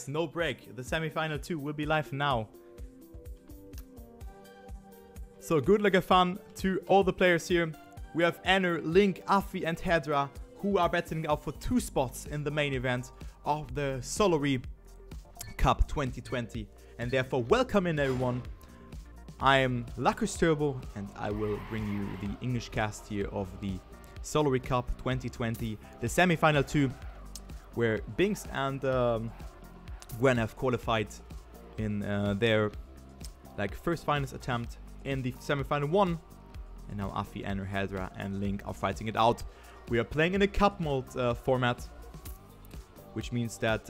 No break. The semi-final 2 will be live now. So good luck and fun to all the players here. We have Ener, Link, Affi and Haedra, who are battling out for 2 spots in the main event of the Solary Cup 2020. And therefore, welcome in everyone. I am LuckersTurbo and I will bring you the English cast here of the Solary Cup 2020, the semi-final 2, where Binks and Gwen have qualified in their first finals attempt in the semi-final 1, and now Affi, Ener, Haedra and Link are fighting it out. We are playing in a cup mode format, which means that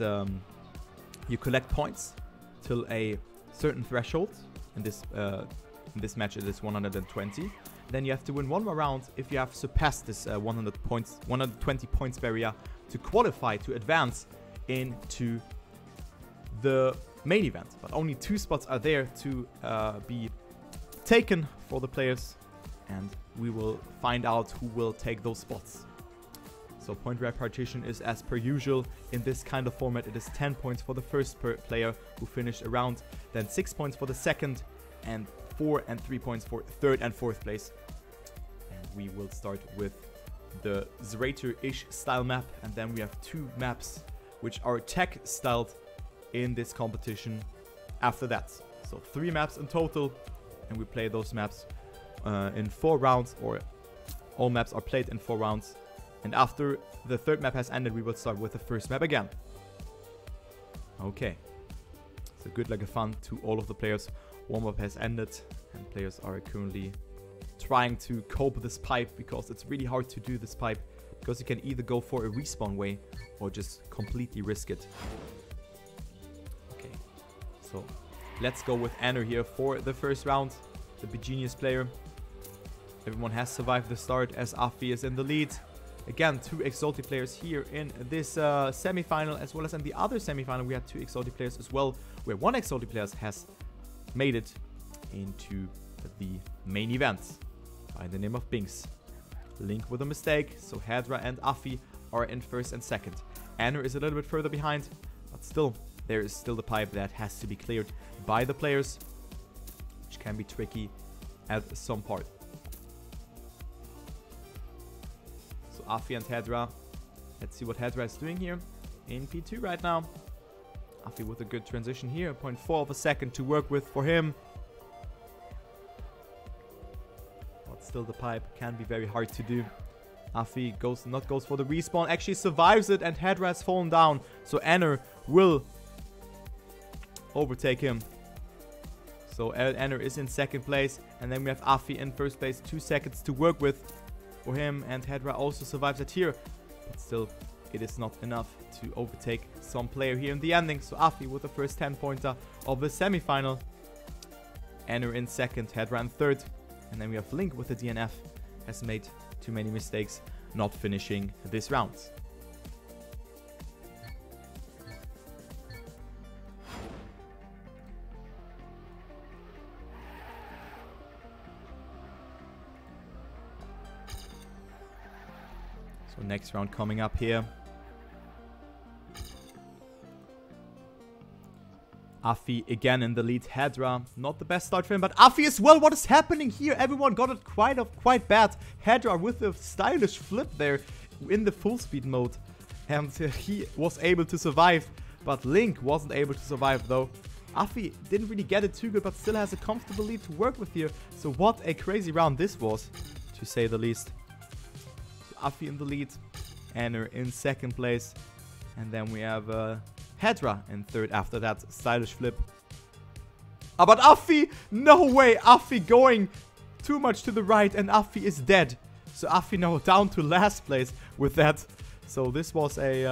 you collect points till a certain threshold. In this match it is 120. Then you have to win one more round if you have surpassed this 120 points barrier to qualify to advance into the main event. But only 2 spots are there to be taken for the players, and we will find out who will take those spots. So point repartition is as per usual in this kind of format. It is 10 points for the first player who finished a round, then 6 points for the second, and 4 and 3 points for third and fourth place. And we will start with the Zerator-ish style map, and then we have 2 maps which are tech styled in this competition after that. So 3 maps in total, and we play those maps in 4 rounds, or all maps are played in 4 rounds. And after the 3rd map has ended, we will start with the first map again. Okay. So good luck and fun to all of the players. Warm-up has ended, and players are currently trying to cope with this pipe, because it's really hard to do this pipe, because you can either go for a respawn way or just completely risk it. Okay. So let's go with Ener here for the first round, the genius player. Everyone has survived the start as Affi is in the lead. Again, 2 Exalted players here in this semi-final, as well as in the other semi-final. We had 2 Exalted players as well, where 1 Exalted player has made it into the main event by the name of Binks. Link with a mistake, so Haedra and Affi are in first and second. Ener is a little bit further behind, but still, there is still the pipe that has to be cleared by the players, which can be tricky at some part. Affi and Haedra. Let's see what Haedra is doing here in P2 right now. Affi with a good transition here. 0.4 of a second to work with for him. But still the pipe can be very hard to do. Affi goes for the respawn. Actually survives it, and Haedra has fallen down. So Ener will overtake him. So Ener is in second place. And then we have Affi in first place. 2 seconds to work with for him, and Haedra also survives it here, but still it is not enough to overtake some player here in the ending. So Affi with the first 10-pointer of the semi-final, Ener in second, Haedra in third, and then we have Link with the DNF, has made too many mistakes, not finishing this round. So next round coming up here. Affi again in the lead. Haedra, not the best start for him, but Affi as well. What is happening here? Everyone got it quite bad. Haedra with a stylish flip there in the full speed mode, and he was able to survive, but Link wasn't able to survive though. Affi didn't really get it too good, but still has a comfortable lead to work with here. So what a crazy round this was, to say the least. Affi in the lead, Ener in second place, and then we have Haedra in third after that stylish flip. But Affi, no way, Affi going too much to the right, and Affi is dead. So Affi now down to last place with that. So this was a,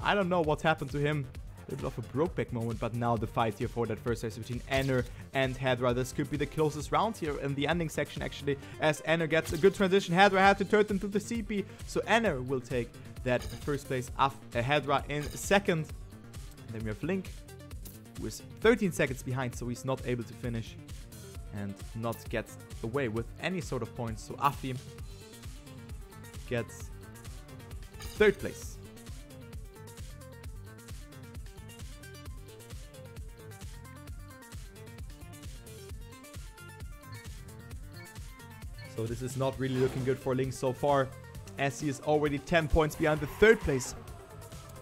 I don't know what happened to him. A little bit of a Brokeback moment, but now the fight here for that first race between Ener and Haedra. This could be the closest round here in the ending section, actually, as Ener gets a good transition. Haedra had to turn into the CP, so Ener will take that first place. Haedra in second. And then we have Link, who is 13 seconds behind, so he's not able to finish and not get away with any sort of points. So Affi gets third place. So this is not really looking good for Link so far, as he is already 10 points behind the 3rd place.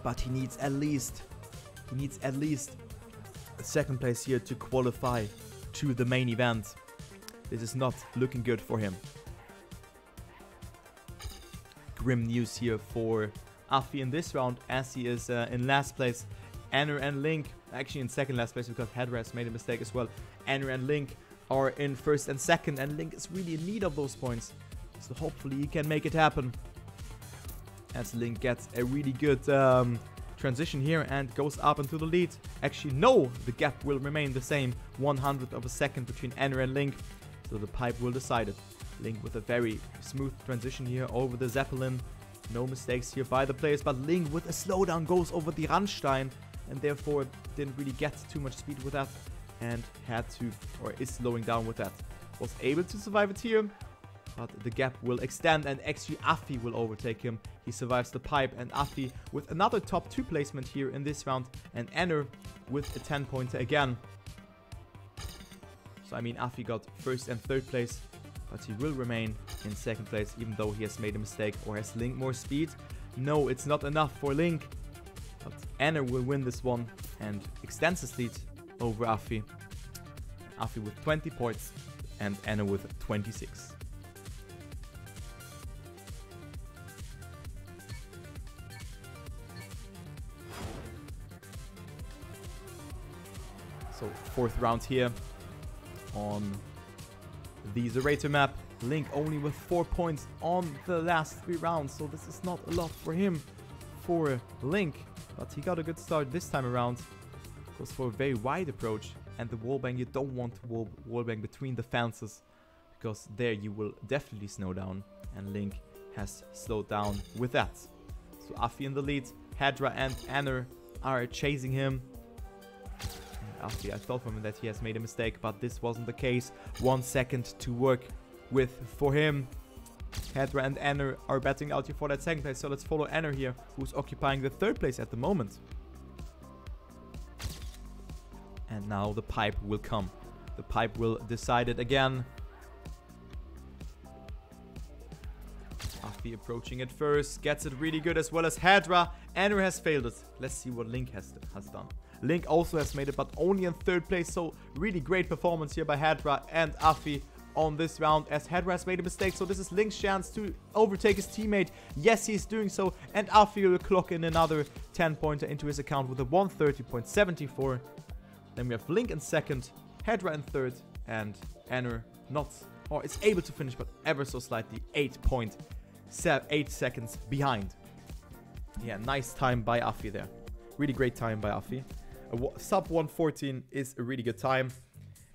But he needs at least a 2nd place here to qualify to the main event. This is not looking good for him. Grim news here for Affi in this round, as he is in last place. Ener and Link, actually in 2nd last place because Haedra has made a mistake as well. Ener and Link are in 1st and 2nd, and Link is really in need of those points. So hopefully he can make it happen. As Link gets a really good transition here and goes up into the lead. Actually, no, the gap will remain the same. 100th of a second between Ener and Link. So the pipe will decide it. Link with a very smooth transition here over the Zeppelin. No mistakes here by the players, but Link with a slowdown goes over the Randstein and therefore didn't really get too much speed with that and had to, or is slowing down with that. Was able to survive it here, but the gap will extend and actually Affi will overtake him. He survives the pipe, and Affi with another top 2 placement here in this round, and Ener with a 10-pointer again. So I mean, Affi got 1st and 3rd place, but he will remain in 2nd place even though he has made a mistake. Or has Link more speed? No, it's not enough for Link. But Ener will win this one and extends his lead over Affi. Affi with 20 points and Ener with 26. So 4th round here on the Zerator map. Link only with 4 points on the last 3 rounds, so this is not a lot for him, for Link. But he got a good start this time around. Goes for a very wide approach, and the wallbang, you don't want to wallbang between the fences, because there you will definitely snow down, and Link has slowed down with that. So Affi in the lead, Haedra and Ener are chasing him. Affi, I thought from him that he has made a mistake, but this wasn't the case. 1 second to work with for him. Haedra and Ener are battling out here for that 2nd place, so let's follow Ener here, who's occupying the 3rd place at the moment. And now the pipe will come. The pipe will decide it again. Affi approaching it first, gets it really good as well as Haedra. Ener has failed it. Let's see what Link has done. Link also has made it, but only in 3rd place, so really great performance here by Haedra and Affi on this round, as Haedra has made a mistake. So this is Link's chance to overtake his teammate. Yes, he's doing so, and Affi will clock in another 10-pointer into his account with a 130.74. Then we have Link in 2nd, Haedra in 3rd, and Ener not, or is able to finish, but ever so slightly 8 seconds behind. Yeah, nice time by Affi there. Really great time by Affi. Sub 114 is a really good time.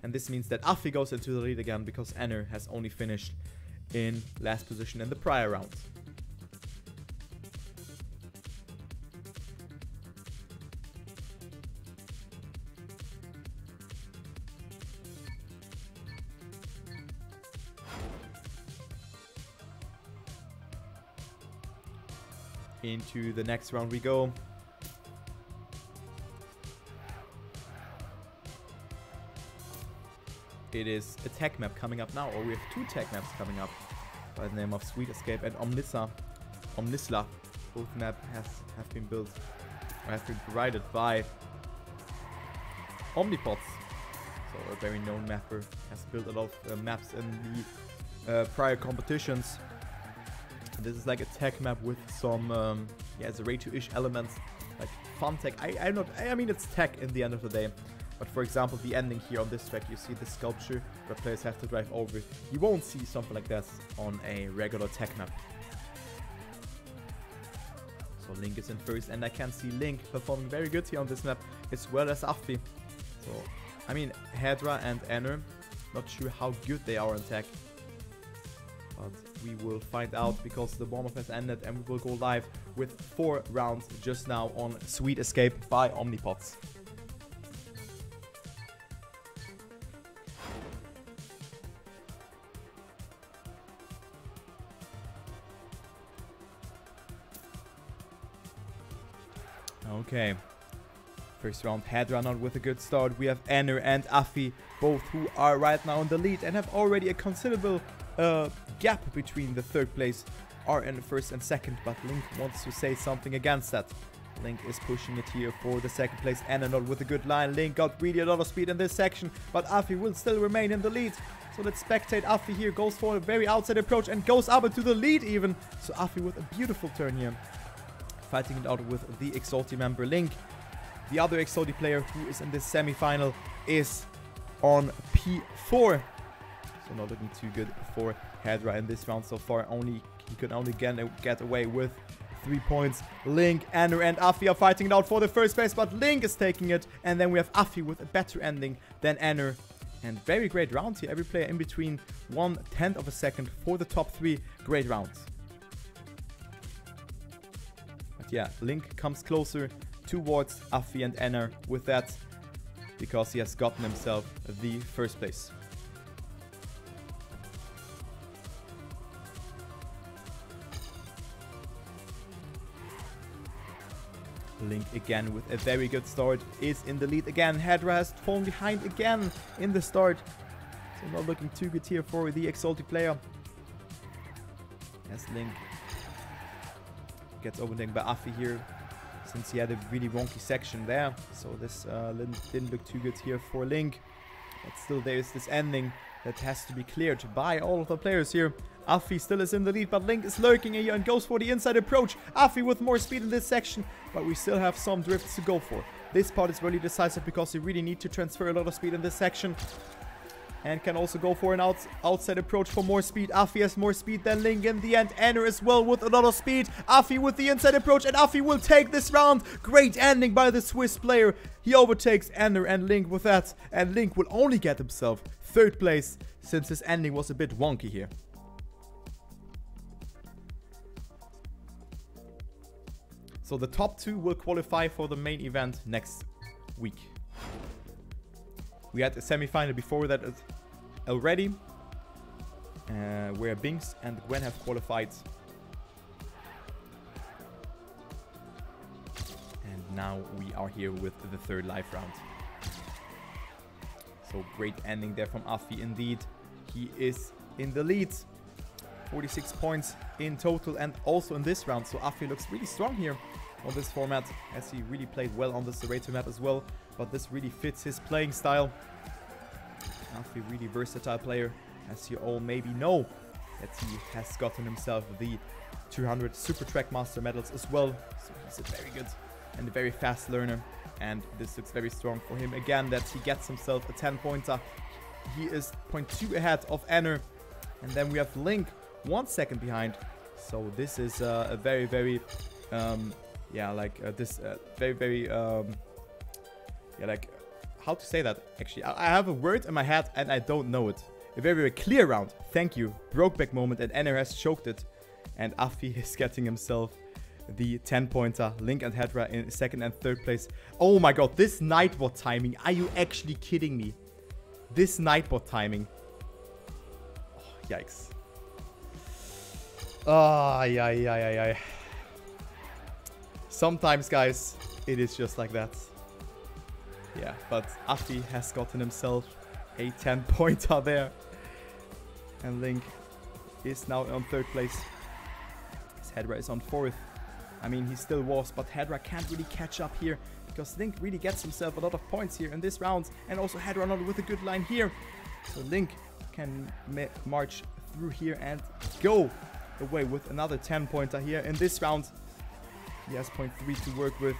And this means that Affi goes into the lead again, because Ener has only finished in last position in the prior round. Into the next round we go. It is a tech map coming up now, or we have 2 tech maps coming up by the name of Sweet Escape and Omnisla. Both maps have been built, or have been provided by Omnipods. So a very known mapper, has built a lot of maps in the prior competitions. This is like a tech map with some yeah, Zerator-ish elements, like fun tech. I mean it's tech in the end of the day. But for example, the ending here on this track, you see the sculpture where players have to drive over it. You won't see something like that on a regular tech map. So Link is in 1st, and I can see Link performing very good here on this map, as well as Affi. So, I mean, Haedra and Ener, not sure how good they are on tech. But we will find out, because the warm-up has ended, and we will go live with 4 rounds just now on Sweet Escape by Omnipods. Okay, first round, Haedra not with a good start. We have Ener and Affi, both who are right now in the lead and have already a considerable a gap between the third place are in the first and second, but Link wants to say something against that. Link is pushing it here for the second place. Ener not with a good line. Link got really a lot of speed in this section, but Affi will still remain in the lead. So let's spectate Affi here. Goes for a very outside approach and goes up into the lead even. So Affi with a beautiful turn here. Fighting it out with the Exalty member Link. The other Exalty player who is in this semi-final is on P4. So not looking too good for Haedra in this round so far. He could only get away with 3 points. Link, Ener, and Affi are fighting it out for the first place, but Link is taking it. And then we have Affi with a better ending than Ener. And very great round here. Every player in between 1/10 of a second for the top 3. Great rounds. But yeah, Link comes closer towards Affi and Ener with that, because he has gotten himself the first place. Link again with a very good start is in the lead again. Haedra has fallen behind again in the start. So not looking too good here for the Exalty player. As Link gets overtaken by Affi here, since he had a really wonky section there. So this didn't look too good here for Link. But still there is this ending that has to be cleared by all of the players here. Affi still is in the lead, but Link is lurking here and goes for the inside approach. Affi with more speed in this section, but we still have some drifts to go for. This part is really decisive because you really need to transfer a lot of speed in this section. And can also go for an outside approach for more speed. Affi has more speed than Link in the end. Ener as well with a lot of speed. Affi with the inside approach, and Affi will take this round. Great ending by the Swiss player. He overtakes Ener and Link with that. And Link will only get himself third place, since his ending was a bit wonky here. So the top 2 will qualify for the main event next week. We had a semi-final before that already, where Binks and Gwen have qualified. And now we are here with the third live round. So great ending there from Affi indeed. He is in the lead. 46 points in total, and also in this round. So Affi looks really strong here on this format, as he really played well on the Serrator map as well. But this really fits his playing style. Affi, really versatile player, as you all maybe know that he has gotten himself the 200 Super Track Master medals as well. So he's a very good and a very fast learner. And this looks very strong for him again, that he gets himself a 10-pointer. He is 0.2 ahead of Ener. And then we have Link 1 second behind. So this is a very, very, how to say that actually. I have a word in my head and I don't know it. A very, very clear round. Thank you. Brokeback moment, and Ener has choked it. And Affi is getting himself the 10-pointer. Link and Haedra in second and third place. Oh my god, this Nightbot timing. Are you actually kidding me? This Nightbot timing. Oh, yikes. Oh, sometimes, guys, it is just like that. Yeah, but Affi has gotten himself a 10-pointer there. And Link is now on third place. Haedra is on fourth. I mean, he still was, but Haedra can't really catch up here, because Link really gets himself a lot of points here in this round. And also Haedra not with a good line here. So Link can march through here and go away with another 10-pointer here in this round. He has 0.3 to work with,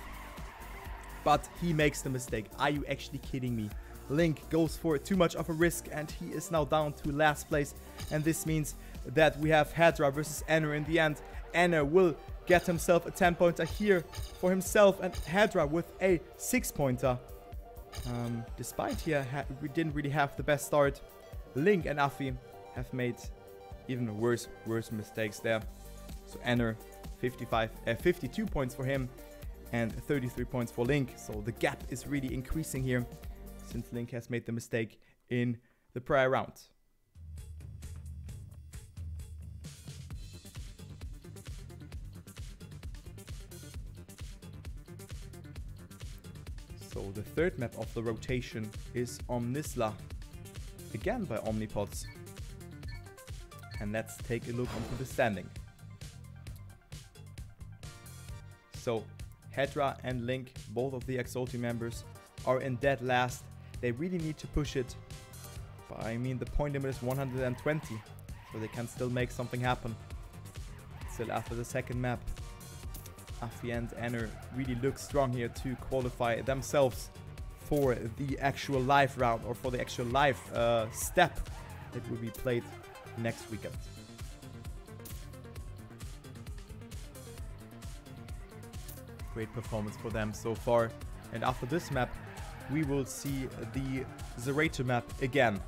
but he makes the mistake. Are you actually kidding me? Link goes for too much of a risk, and he is now down to last place. And this means that we have Haedra versus Ener in the end. Ener will get himself a 10-pointer here for himself, and Haedra with a 6-pointer. Despite here, we didn't really have the best start. Link and Affi have made even worse mistakes there. So Ener, 52 points for him and 33 points for Link. So the gap is really increasing here, since Link has made the mistake in the prior round. So the third map of the rotation is Omnisla, again by Omnipods. And let's take a look onto the standing. So, Haedra and Link, both of the Exalty members, are in dead last. They really need to push it. But I mean, the point limit is 120. So they can still make something happen. Still after the second map. Affi and Ener really look strong here to qualify themselves for the actual live round, or for the actual live step that will be played next weekend. Great performance for them so far. And after this map, we will see the Zerator map again.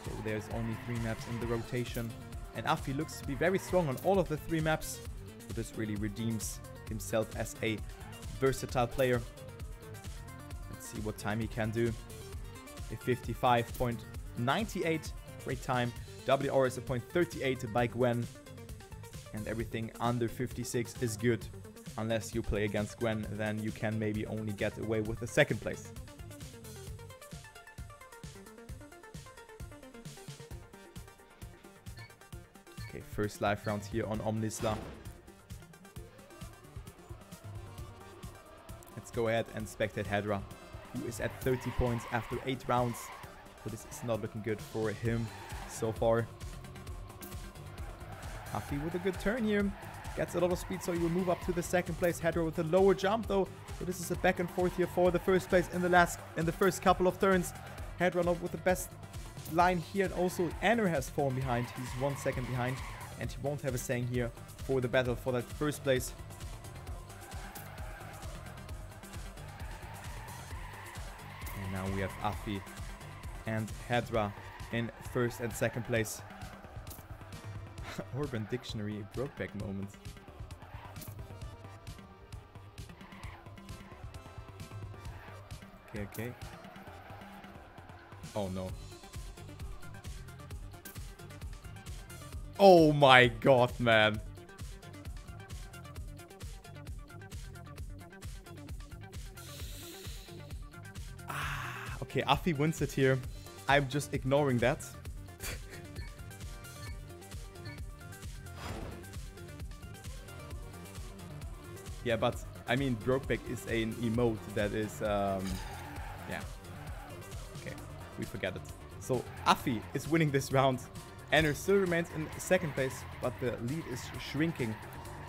So there's only 3 maps in the rotation. And Affi looks to be very strong on all of the 3 maps. So this really redeems himself as a versatile player. Let's see what time he can do. A 55.98. Great time. WR is a 0.38 by Gwen. And everything under 56 is good. Unless you play against Gwen, then you can maybe only get away with the second place. Okay, first live round here on Omnisla. Let's go ahead and spectate Haedra, who is at 30 points after 8 rounds. So this is not looking good for him so far. Affi with a good turn here. Gets a lot of speed, so he will move up to the second place. Haedra with a lower jump though. So this is a back and forth here for the first place in the first couple of turns. Haedra not with the best line here. And also Ener has fallen behind. He's 1 second behind. And he won't have a saying here for the battle for that first place. And now we have Affi and Haedra in first and second place. Urban Dictionary Brokeback moment. Okay. Oh no. Oh my god, man. Okay, Affi wins it here. I'm just ignoring that. Yeah, but I mean, Brokeback is an emote that is, yeah. Okay, we forget it. So Affi is winning this round. Ener still remains in second place, but the lead is shrinking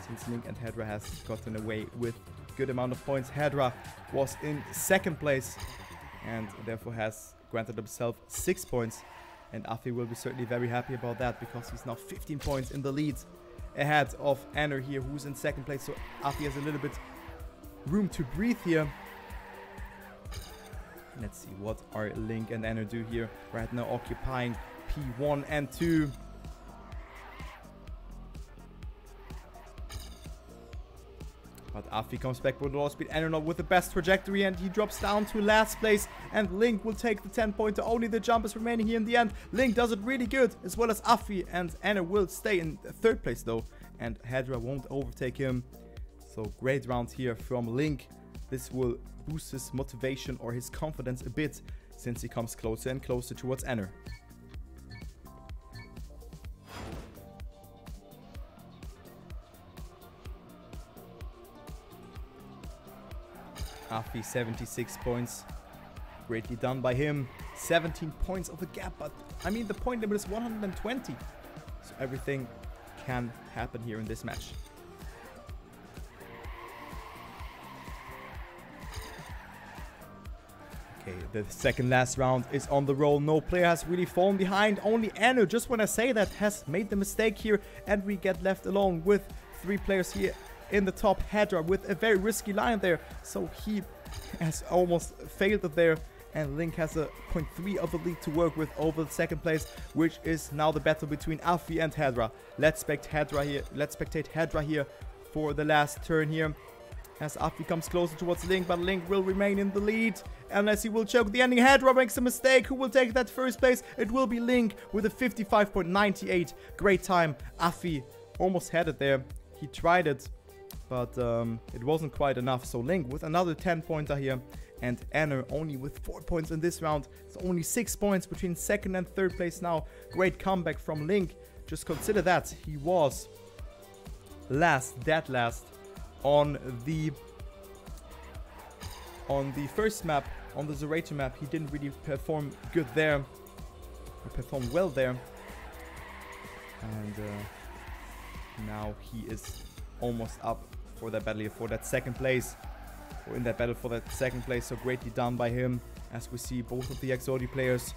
since Link and Haedra has gotten away with good amount of points. Haedra was in second place and therefore has granted himself 6 points. And Affi will be certainly very happy about that, because he's now 15 points in the lead ahead of Ener here, who's in second place. So Affi has a little bit room to breathe here. Let's see what our Link and Ener do here. Right now occupying P1 and 2. But Affi comes back with low speed. Ener not with the best trajectory, and he drops down to last place. And Link will take the 10-pointer. Only the jump is remaining here in the end. Link does it really good, as well as Affi. And Ener will stay in third place though. And Haedra won't overtake him. So great round here from Link. This will boost his motivation or his confidence a bit, since he comes closer and closer towards Ener. Affi 76 points. Greatly done by him. 17 points of a gap, but I mean the point limit is 120. So everything can happen here in this match. Okay, the second last round is on the roll. No player has really fallen behind. Only Ener, just when I say that, has made the mistake here. And we get left alone with 3 players here in the top. Haedra with a very risky line there. So he has almost failed it there. And Link has a 0.3 of a lead to work with over the second place, which is now the battle between Affi and Haedra. Let's spectate Haedra here for the last turn here. As Affi comes closer towards Link, but Link will remain in the lead unless he will choke the ending. Haedra makes a mistake. Who will take that first place? It will be Link with a 55.98. Great time. Affi almost had it there. He tried it, but it wasn't quite enough. So Link with another 10-pointer here. and Ener only with 4 points in this round. It's only 6 points between second and third place now. Great comeback from Link. Just consider that he was dead last on the first map, on the Zerator map. He didn't really perform good there. He performed well there. And now he is almost up for that battle here, for that second place. Or in that battle for that second place. So greatly done by him. As we see both of the Exodi players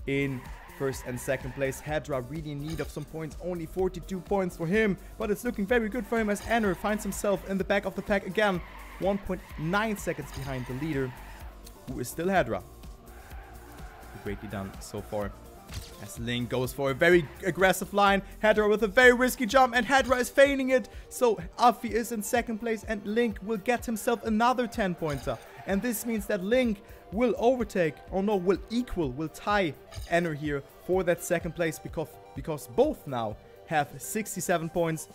in first and second place. Haedra really in need of some points. Only 42 points for him. But it's looking very good for him as Ener finds himself in the back of the pack again. 1.9 seconds behind the leader, who is still Haedra. Greatly done so far. As Link goes for a very aggressive line. Haedra with a very risky jump, and Haedra is failing it. So Affi is in second place, and Link will get himself another 10-pointer. And this means that Link will overtake, or no, will tie Ener here for that second place, because both now have 67 points.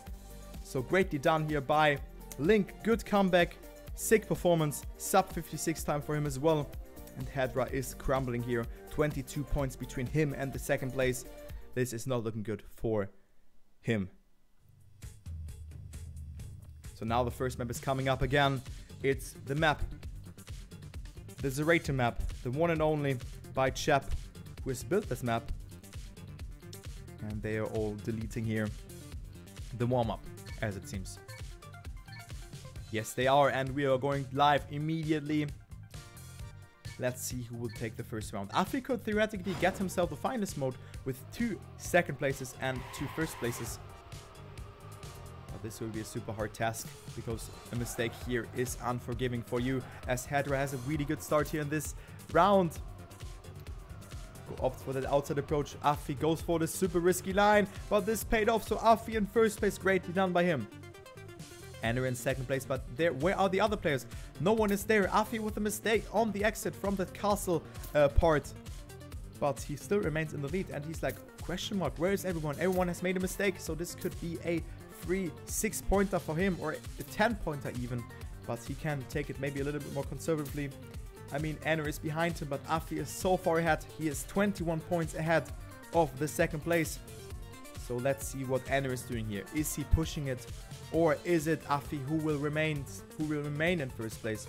So greatly done here by Link. Good comeback, sick performance, sub 56 time for him as well. And Haedra is crumbling here. 22 points between him and the second place. This is not looking good for him. So now the first map is coming up again. It's the map, the Zerator map, the one and only by Chap, who has built this map. And they are all deleting here the warm-up, as it seems. Yes, they are, and we are going live immediately. Let's see who will take the first round. Affi could theoretically get himself the finalist mode with 2 second places and 2 first places. But this will be a super hard task, because a mistake here is unforgiving for you, as Haedra has a really good start here in this round. Go opt for that outside approach. Affi goes for the super risky line, but this paid off, so Affi in first place. Greatly done by him. Ener in second place, but where are the other players? No one is there. Affi with a mistake on the exit from that castle part. But he still remains in the lead, and he's like, question mark, where is everyone? Everyone has made a mistake, so this could be a free 6-pointer for him, or a 10-pointer even. But he can take it maybe a little bit more conservatively. I mean, Ener is behind him, but Affi is so far ahead. He is 21 points ahead of the second place. So let's see what Ener is doing here. Is he pushing it? Or is it Affi who will remain in first place?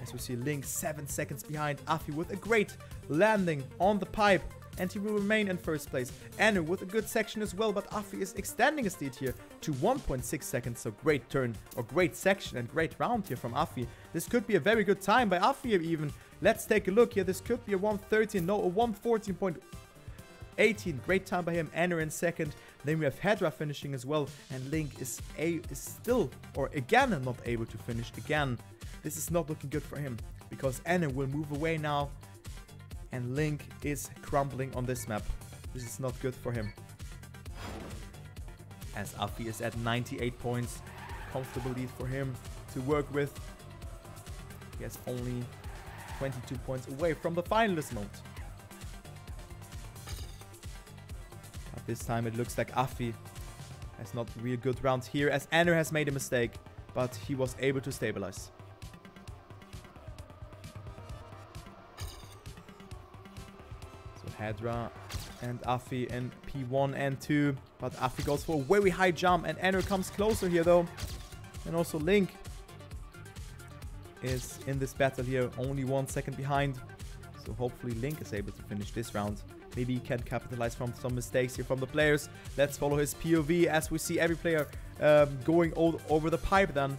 As we see Link 7 seconds behind. Affi with a great landing on the pipe, and he will remain in first place. Ener with a good section as well, but Affi is extending his lead here to 1.6 seconds. So great turn, or great section and great round here from Affi. This could be a very good time by Affi even. Let's take a look here. This could be a 113, no, a 114.18. Great time by him. Ener in second. Then we have Haedra finishing as well, and Link is still, or again, not able to finish again. This is not looking good for him, because Ener will move away now, and Link is crumbling on this map. This is not good for him. As Affi is at 98 points, comfortable lead for him to work with. He has only 22 points away from the finalist mode. This time it looks like Affi has not real good rounds here, as Ener has made a mistake, but he was able to stabilize. So Haedra and Affi in P1 and 2, but Affi goes for a very high jump, and Ener comes closer here though. And also Link is in this battle here, only 1 second behind. So hopefully Link is able to finish this round. Maybe he can capitalize from some mistakes here from the players. Let's follow his POV as we see every player going over the pipe then.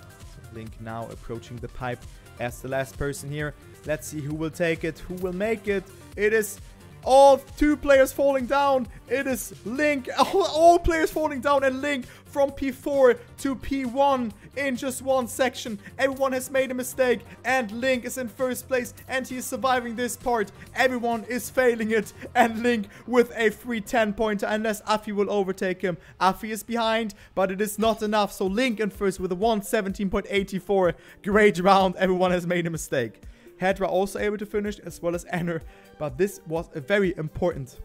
So Link now approaching the pipe as the last person here. Let's see who will take it, who will make it. It is all 2 players falling down. It is Link, all players falling down, and Link from P4 to P1 in just 1 section. Everyone has made a mistake, and Link is in first place, and he is surviving this part. Everyone is failing it, and Link with a free 10-pointer, unless Affi will overtake him. Affi is behind, but it is not enough, so Link in first with a 117.84. Great round. Everyone has made a mistake. Haedra also able to finish, as well as Ener, but this was a very important.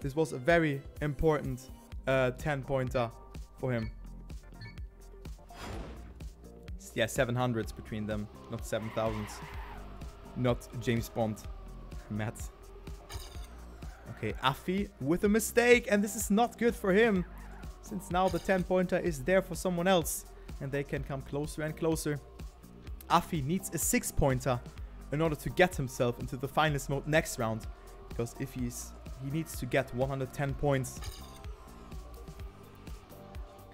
This was a very important 10-pointer for him. yeah, 700s between them, not 7,000s. Not James Bond. Matt. Okay, Affi with a mistake, and this is not good for him. Since now the 10-pointer is there for someone else, and they can come closer and closer. Affi needs a 6-pointer in order to get himself into the finals mode next round. Because if he needs to get 110 points.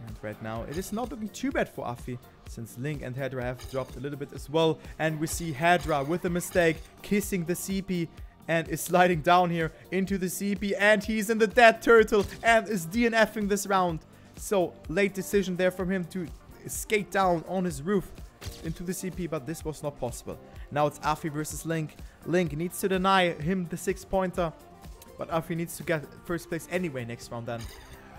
And right now, it is not looking too bad for Affi, since Link and Haedra have dropped a little bit as well. And we see Haedra with a mistake, kissing the CP, and is sliding down here into the CP. And he's in the dead turtle, and is DNFing this round. So, late decision there from him to skate down on his roof into the CP, but this was not possible. Now it's Affi versus Link. Link needs to deny him the 6-pointer, but Affi needs to get first place anyway next round then.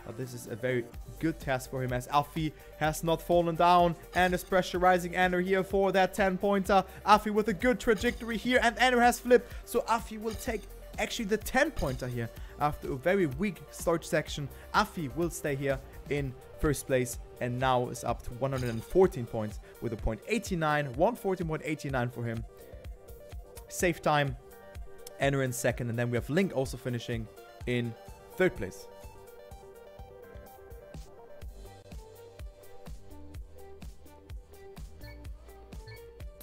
But this is a very good task for him, as Affi has not fallen down and is pressurizing Ener here for that 10-pointer. Affi with a good trajectory here, and Ener has flipped, so Affi will take actually the 10-pointer here. After a very weak start section, Affi will stay here in first place, and now is up to 114 points with a .89, 114.89 for him. Save time, Ener in second, and then we have Link also finishing in third place.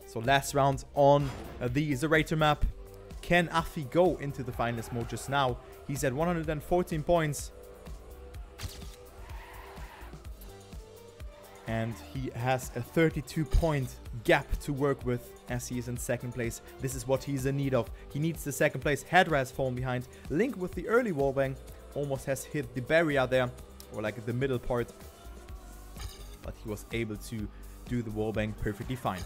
So last round on the Zerator map. Can Affi go into the finals mode just now? He's at 114 points. And he has a 32-point gap to work with as he is in second place. This is what he's in need of. He needs the second place. Haedra has fallen behind. Link with the early wallbang almost has hit the barrier there, or like the middle part. But he was able to do the wallbang perfectly fine.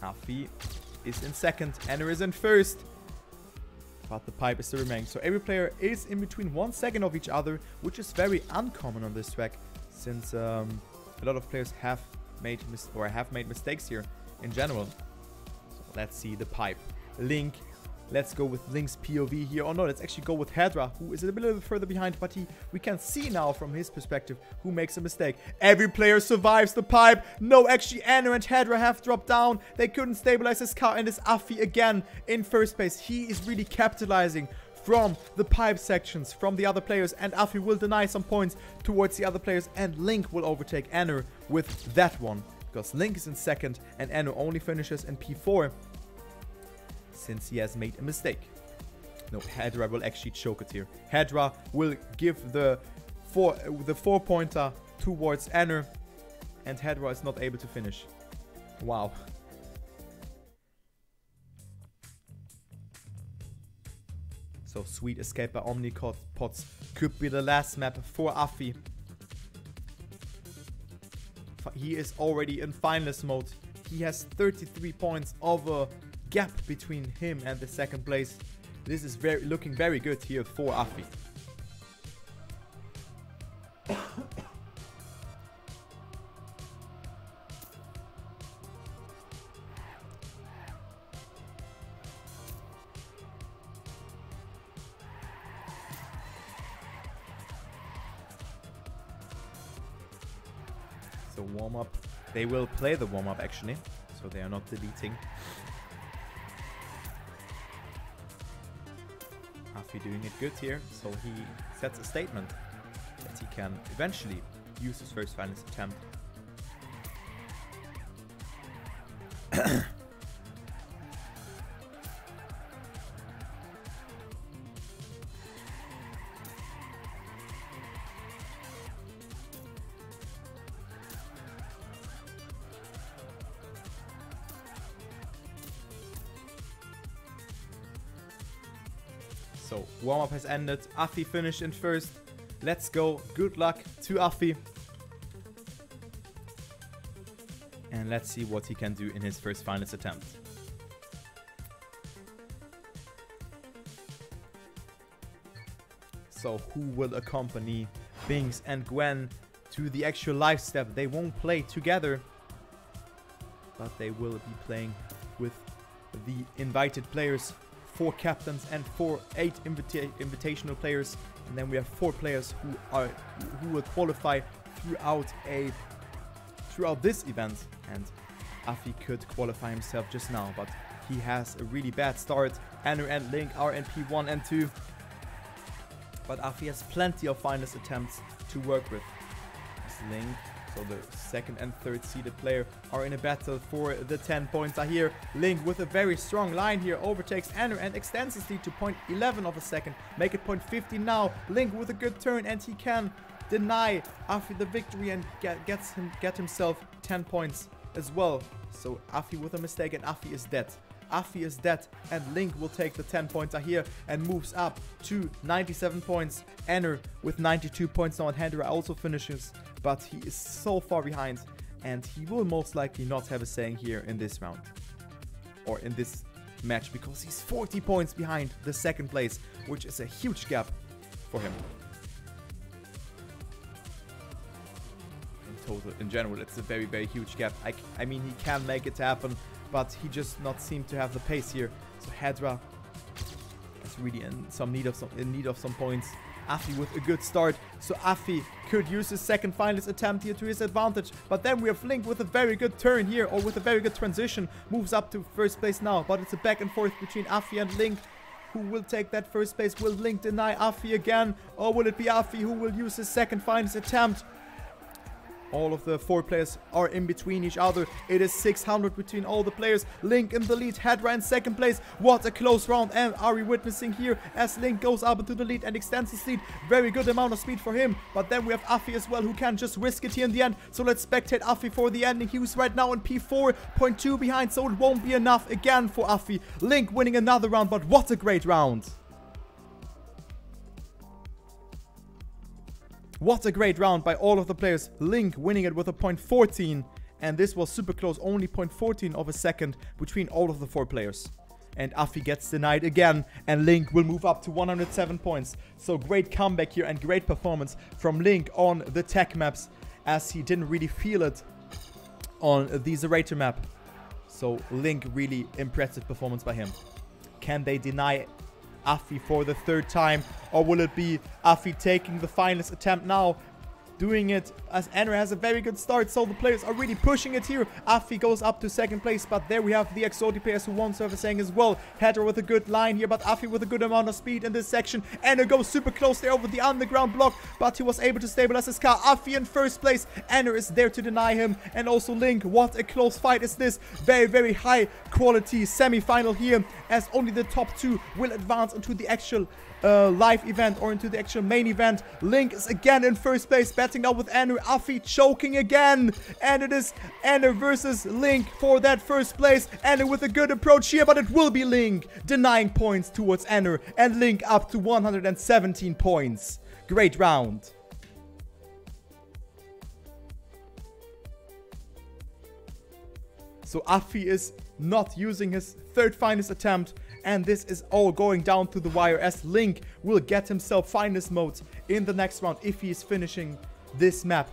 Affi is in second. Ener is in first. But the pipe is still remaining. So every player is in between 1 second of each other, which is very uncommon on this track, since a lot of players have made mistakes here in general. So let's see the pipe. Link. Let's go with Link's POV here. Oh no, let's actually go with Haedra, who is a little bit further behind, but we can see now from his perspective who makes a mistake. Every player survives the pipe. No, actually Ener and Haedra have dropped down. They couldn't stabilize his car, and it's Affi again in first place. He is really capitalizing from the pipe sections from the other players, and Affi will deny some points towards the other players, and Link will overtake Ener with that one, because Link is in second and Ener only finishes in P4. Since he has made a mistake. No, Haedra will actually choke it here. Haedra will give the 4-pointer towards Ener, and Haedra is not able to finish. Wow. So Sweet Escape by Omnipods could be the last map for Affi. He is already in finalist mode. He has 33 points over gap between him and the second place. This is looking very good here for Affi. So warm-up. They will play the warm-up actually, so they are not deleting. Affi doing it good here, so he sets a statement that he can eventually use his first finals attempt. So, warm-up has ended. Affi finished in first. Let's go. Good luck to Affi. And let's see what he can do in his first finals attempt. So, who will accompany Binks and Gwen to the actual live step? They won't play together, but they will be playing with the invited players. 4 captains and 8 invitational players, and then we have 4 players who will qualify throughout this event, and Affi could qualify himself just now, but he has a really bad start. Ener and Link are in P1 and 2, but Affi has plenty of finals attempts to work with. As Link, so the second and third seeded player, are in a battle for the 10 points. I hear Link with a very strong line here overtakes Ener and extends his lead to 0.11 of a second. Make it 0.15 now. Link with a good turn, and he can deny Affi the victory and get himself 10 points as well. So Affi with a mistake, and Affi is dead. Affi is dead, and Link will take the 10 points I hear and moves up to 97 points. Ener with 92 points now, and Haedra also finishes, but he is so far behind, and he will most likely not have a saying here in this round or in this match, because he's 40 points behind the second place, which is a huge gap for him. In general, it's a very, very huge gap. I mean, he can make it happen, but he just not seem to have the pace here. So Haedra is really in need of some points. Affi with a good start, so Affi could use his second finalist attempt here to his advantage. But then we have Link with a very good turn here, or with a very good transition, moves up to first place now. But it's a back and forth between Affi and Link. Who will take that first place? Will Link deny Affi again, or will it be Affi who will use his second finalist attempt? All of the 4 players are in between each other. It is 600 between all the players. Link in the lead, Haedra in second place. What a close round are we witnessing here as Link goes up into the lead and extends his lead. Very good amount of speed for him. But then we have Affi as well, who can just risk it here in the end. So let's spectate Affi for the ending. He's right now in P4.2 behind, so it won't be enough again for Affi. Link winning another round, but what a great round. What a great round by all of the players. Link winning it with a 0.14. And this was super close. Only 0.14 of a second between all of the 4 players. And Affi gets denied again. And Link will move up to 107 points. So great comeback here and great performance from Link on the tech maps, as he didn't really feel it on the Zerator map. So Link, really impressive performance by him. Can they deny Affi for the 3rd time, or will it be Affi taking the finalist attempt now, doing it as Ener has a very good start, so the players are really pushing it here. Affi goes up to second place, but there we have the exotic players who won't serve a saying as well. Haedra with a good line here, but Affi with a good amount of speed in this section. Ener goes super close there over the underground block, but he was able to stabilize his car. Affi in first place. Ener is there to deny him, and also Link. What a close fight is this. Very, very high quality semi-final here, as only the top 2 will advance into the actual live event, or into the actual main event. Link is again in first place, batting out with Ener. Affi choking again, and it is Ener versus Link for that first place. Ener with a good approach here, but it will be Link denying points towards Ener, and Link up to 117 points. Great round. So Affi is not using his 3rd finalist attempt, and this is all going down to the wire, as Link will get himself finalist mode in the next round if he is finishing this map.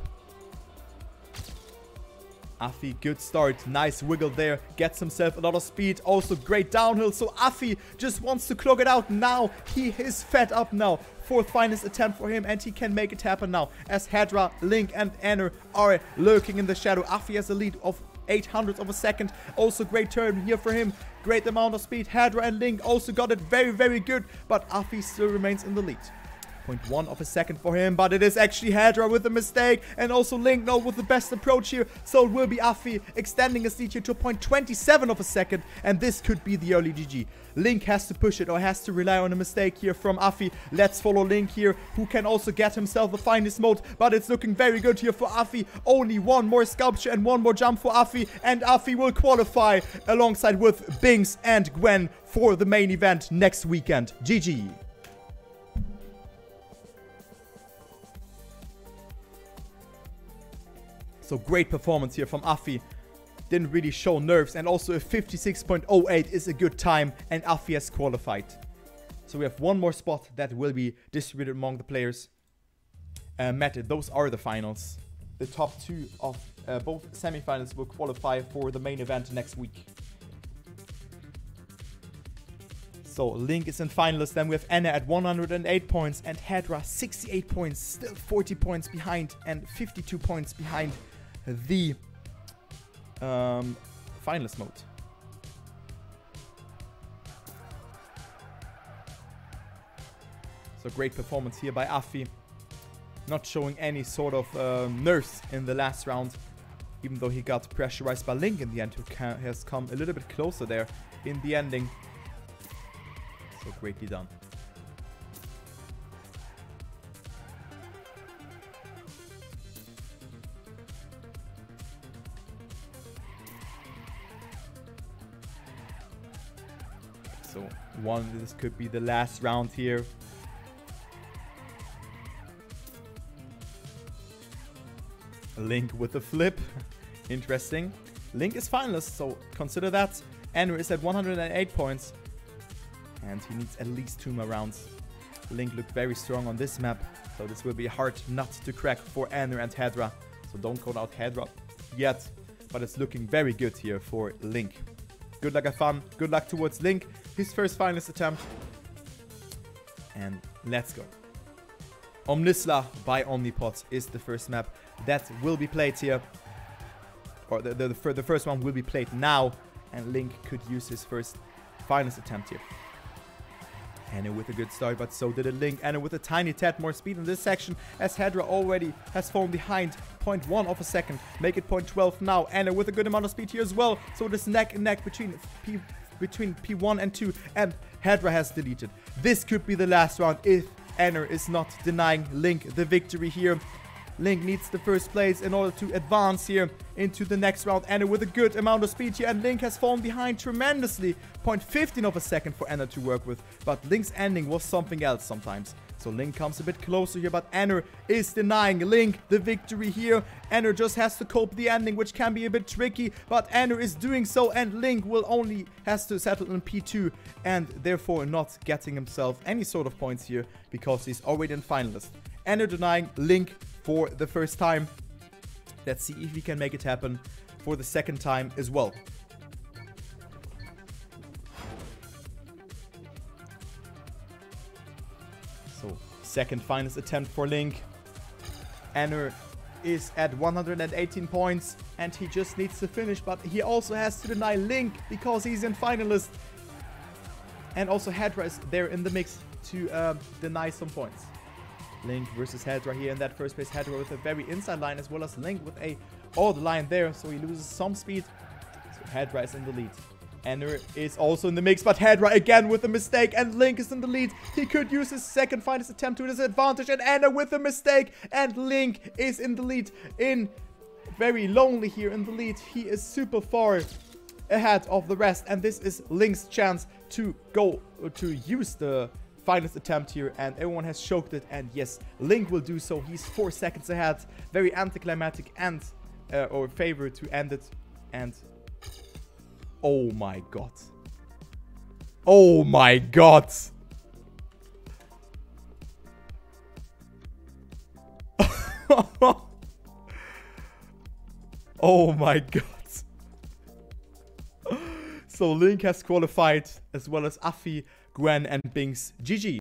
Affi, good start, nice wiggle there, gets himself a lot of speed, also great downhill, so Affi just wants to clog it out now. He is fed up now. 4th finalist attempt for him, and he can make it happen now, as Haedra, Link and Ener are lurking in the shadow. Affi has a lead of 800 of a second. Also great turn here for him. Great amount of speed. Haedra and Link also got it very, very good, but Affi still remains in the lead. 0.1 of a second for him, but it is actually Haedra with a mistake, and also Link now with the best approach here, so it will be Affi extending his lead here to 0.27 of a second, and this could be the early GG. Link has to push it, or has to rely on a mistake here from Affi. Let's follow Link here, who can also get himself the finest mode, but it's looking very good here for Affi. Only one more sculpture and one more jump for Affi, and Affi will qualify alongside with Binks and Gwen for the main event next weekend. GG. So great performance here from Affi. Didn't really show nerves, and also a 56.08 is a good time, and Affi has qualified. So we have one more spot that will be distributed among the players. Those are the finals. The top 2 of both semifinals will qualify for the main event next week. So Link is in finalists. Then we have Ener at 108 points and Haedra 68 points, still 40 points behind and 52 points behind the finalist mode. So great performance here by Affi. Not showing any sort of nerfs in the last round, even though he got pressurized by Link in the end, who has come a little bit closer there in the ending. So greatly done. So this could be the last round here. Link with a flip. Interesting. Link is finalist, so consider that. Ener is at 108 points. And he needs at least 2 more rounds. Link looked very strong on this map, so this will be a hard nut to crack for Ener and Haedra. So don't call out Haedra yet, but it's looking very good here for Link. Good luck, have fun. Good luck towards Link. His first finalist attempt. And let's go. Omnisla by Omnipod is the first map that will be played here. Or the first one will be played now. And Link could use his first finalist attempt here. Ener with a good start, but so did a Link. Ener with a tiny tad more speed in this section, as Haedra already has fallen behind 0.1 of a second. Make it 0.12 now. Ener with a good amount of speed here as well. So it is neck and neck between P1 and 2, and Haedra has deleted. This could be the last round if Ener is not denying Link the victory here. Link needs the first place in order to advance here into the next round. Ener with a good amount of speed here, and Link has fallen behind tremendously. 0.15 of a second for Ener to work with, but Link's ending was something else sometimes. So Link comes a bit closer here, but Ener is denying Link the victory here. Ener just has to cope the ending, which can be a bit tricky, but Ener is doing so, and Link will only has to settle in P2, and therefore not getting himself any sort of points here, because he's already in finalist. Ener denying Link for the first time. Let's see if we can make it happen for the second time as well. So, second finalist attempt for Link. Ener is at 118 points and he just needs to finish, but he also has to deny Link because he's in finalist. And also Haedra is there in the mix to deny some points. Link versus Haedra here in that first place. Haedra with a very inside line, as well as Link with a odd line there, so he loses some speed. So Haedra is in the lead. Ener is also in the mix, but Haedra again with a mistake, and Link is in the lead. He could use his second finalist attempt to his advantage, and Ener with a mistake, and Link is in the lead. Very lonely here in the lead. He is super far ahead of the rest, and this is Link's chance to go to use the finalist attempt here, and everyone has choked it, and yes, Link will do so. He's 4 seconds ahead. Very anticlimactic and or favor to end it, and oh my god. Oh my god. Oh my god. So Link has qualified, as well as Affi, Gwen, and Binks. GG.